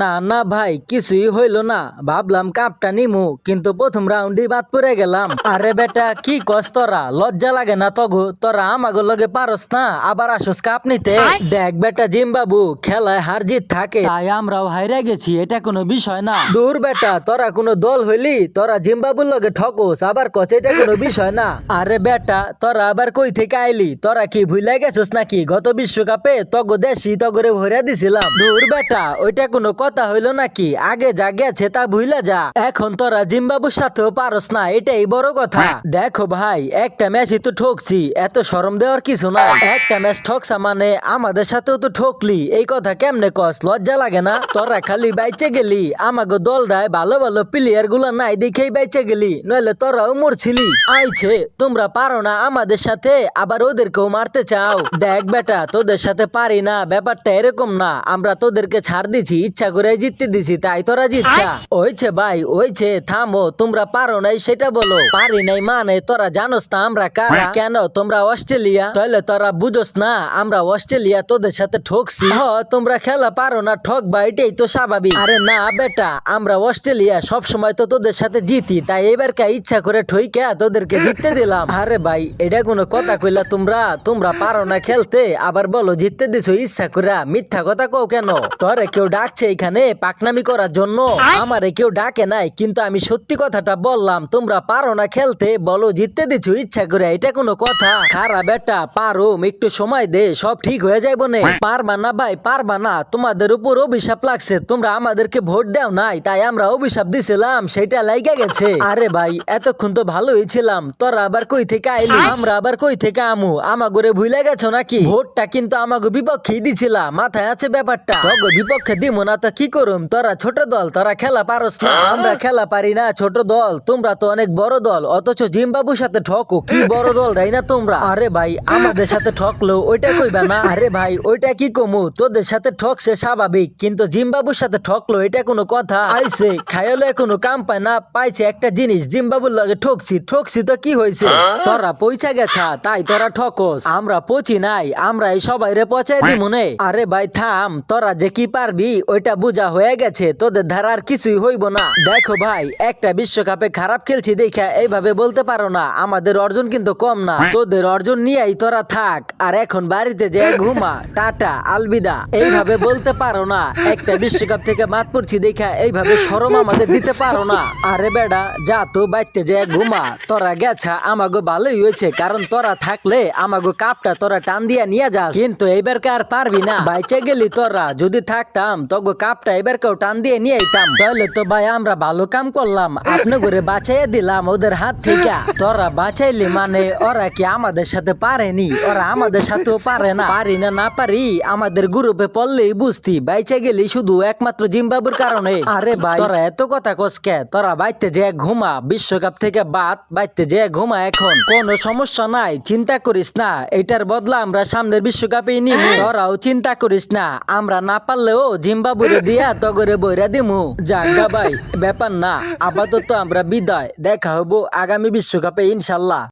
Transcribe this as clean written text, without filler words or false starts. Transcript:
না না ভাই, কিছুই হইল না। ভাবলাম কাপটা নিমু, কিন্তু প্রথম রাউন্ডে বাদ পড়ে গেলাম। আরে বেটা, কি কস তোরা? লজ্জা লাগে না তগো? তোরা আমাগো লগে পারস না, আবার আসস কাপ নিতে? দেখ বেটা, জিম্বাবু খেলায় হার জিত থাকে, তাই আমরাও হাইরা গেছি, এটা কোনো বিষয় না। দূর বেটা, তোরা কোনো দল হইলি তোরা জিম্বাবুর লগে ঠকোস, আবার কস এটা কোনো বিষয় না। আরে বেটা, তোরা আবার কই থেকে আইলি? তোরা কি ভুলে গেছস নাকি গত বিশ্বকাপে তগো দেশি তগরে ভরে দিছিলাম? দূর বেটা, ওইটা কোনো কথা হইলো নাকি? আগে যা গেছে তা ভুইলা যা। এখন তোরা জিম্বাবুর সাথেও পারস না, এটাই বড় কথা। দেখো ভাই, একটা ম্যাচই তো ঠকছি, এত শরম দেওয়ার কিছু না। একটা ম্যাচ ঠকছা মানে আমাদের সাথেও তো ঠকলি, এই কথা কেমনে কস? লজ্জা লাগে না? তোরা খালি বাইচে গেলি, আমাগো দলটায় ভালো ভালো প্লেয়ার গুলা নাই দেখেই বাইচে গেলি, নইলে তোরাও মরছিলি। আইছে, তোমরা পারো না আমাদের সাথে, আবার ওদেরকেও মারতে চাও। দেখ বেটা, তোদের সাথে পারি না, ব্যাপারটা এরকম না। আমরা তোদেরকে ছাড় দিছি, ইচ্ছা করে জিততে দিছি, তাই তোরা জিতছা। ওইছে ভাই, ওইছে, থামো। তোমরা পারো নাই সেটা বলো, পারি নাই মানে তোরা জানোস না আমরা কারা? কেন তোমরা অস্ট্রেলিয়া? তাহলে তোরা বুঝোস না আমরা অস্ট্রেলিয়া তোদের সাথে ঠকছি? তোমরা খেলা পারো না, ঠকবা, এটাই তো স্বাভাবিক। আরে না বেটা, আমরা অস্ট্রেলিয়া সব সময় তো তোদের সাথে জিতি, তাই এবার কে ইচ্ছা করে ঠইকা তোদেরকে জিততে দিলাম। আরে ভাই, এটা কোনো কথা কইলা? তোমরা পারো না খেলতে, আবার বলো জিততে দিছো ইচ্ছা করে? মিথ্যা কথা কও কেন? তোরে কেউ ডাকছে এখানে পাকনামি করার জন্য? আমারে কেউ ডাকে নাই, কিন্তু আমি সত্যি কথাটা বললাম। তোমরা পারো না খেলতে, বলো জিততে দিছো ইচ্ছা করে, এটা কোনো কথা? খারাপ বেটা, পারো, একটু সময় দে, সব ঠিক হয়ে যাইবো নে। পারবা না ভাই, পারবা না। তোমাদের উপর অভিশাপ লাগছে, তোমরা আমাদেরকে ভোট দাও নাই, তাই আমরা অভিশাপ দিছিলাম, সেটা লাইগা গেছে। আরে ভাই, এতক্ষণ তো ভালোই ছিলাম, তোরা আবার কই থেকে আইলি? আমরা আবার কই থেকে আমু? আমাগরে ভুলে গেছো নাকি? ভোটটা কিন্তু আমাগো বিপক্ষেই দিছিলা, মাথায় আছে ব্যাপারটা? তগো বিপক্ষে দিমু না তো কি করুম? তোরা ছোট দল, তোরা খেলা পারস না, আমরা খেলা পারি না। ছোট দল, তোমরা তো অনেক বড় দল, অথচ জিম্বাবুর সাথে ঠকো। কি বড় দল রাই না তোমরা? আরে ভাই, আমাদের সাথে ঠকলো ওইটা কইবা না? আরে ভাই, ওইটা কি কমু? তোদের সাথে ঠকছে স্বাভাবিক, কিন্তু জিম্বাবুর সাথে ঠকলো, এটা কোনো কথা? আইছে খাইলে কোনো কাম পায় না, পাইছে একটা জিনিস, জিম্বাবুর লগে ঠকছি তো কি হয়েছে? তোরা পয়সা গেছা, তাই তোরা ঠকস। আমরা পচি নাই, আমরা এই সবাই রে পচাই দি মনে। আরে ভাই থাম, তোরা যে কি পারবি ওইটা বুঝা হয়ে গেছে, তোদের ধারা আর কিছুই হইব না। দেখো ভাই, একটা বিশ্বকাপে খারাপ খেলছি দেখা এইভাবে বলতে পারো না। আমাদের অর্জন কিন্তু কম না, তোদের অর্জন নিয়েই তোরা থাক, আর এখন বাড়িতে যে ঘুমা, টাটা আলবিদা, এইভাবে বলতে পারো না। একটা বিশ্বকাপ থেকে বাদ পড়ছি দেখা এইভাবে শরম আমাদের দিতে পারো না। আরে বেডা, যা তো বাইতে যে ঘুমা। তোরা গেছা আমাগো ভালোই হয়েছে, কারণ তোরা থাকলে আমাগো কাপটা তোরা টান দিয়া নিয়ে যাস, কিন্তু এইবার আর পারবি না। বাইচে গেলি তোরা, যদি থাকতাম তগো কাপটা এবার কেউ টান দিয়ে নিয়ে আইতাম। তাহলে তো ভাই আমরা ভালো কাম করলাম, আপনি করে বাঁচাইয়া দিলাম ওদের হাত থেকে। তোরা বাঁচাইলি মানে ওরা কি আমাদের সাথে পারেনি? ওরা আমাদের সাথেও পারে না। পারি না না পারি, আমাদের গ্রুপে পড়লেই বুঝতি। বাইচে গেলি শুধু একমাত্র জিম্বাবুর কারণে। আরে ভাই, তোরা এত কথা কসকে? তোরা বাইতে যে ঘুমা, বিশ্বকাপ থেকে বাদ, বাইতে যে ঘুমা, এখন কোনো সমস্যা নাই, চিন্তা করিস না। এটার বদলা আমরা সামনের বিশ্বকাপে নিমু, তোরাও চিন্তা করিস না। আমরা না পারলেও জিম্বাবুরে দিয়া তগরে বইরা দিমু। জাগা ভাই, ব্যাপার না। আপাতত আমরা বিদায়, দেখা হবো আগামী বিশ্বকাপে ইনশাল্লাহ।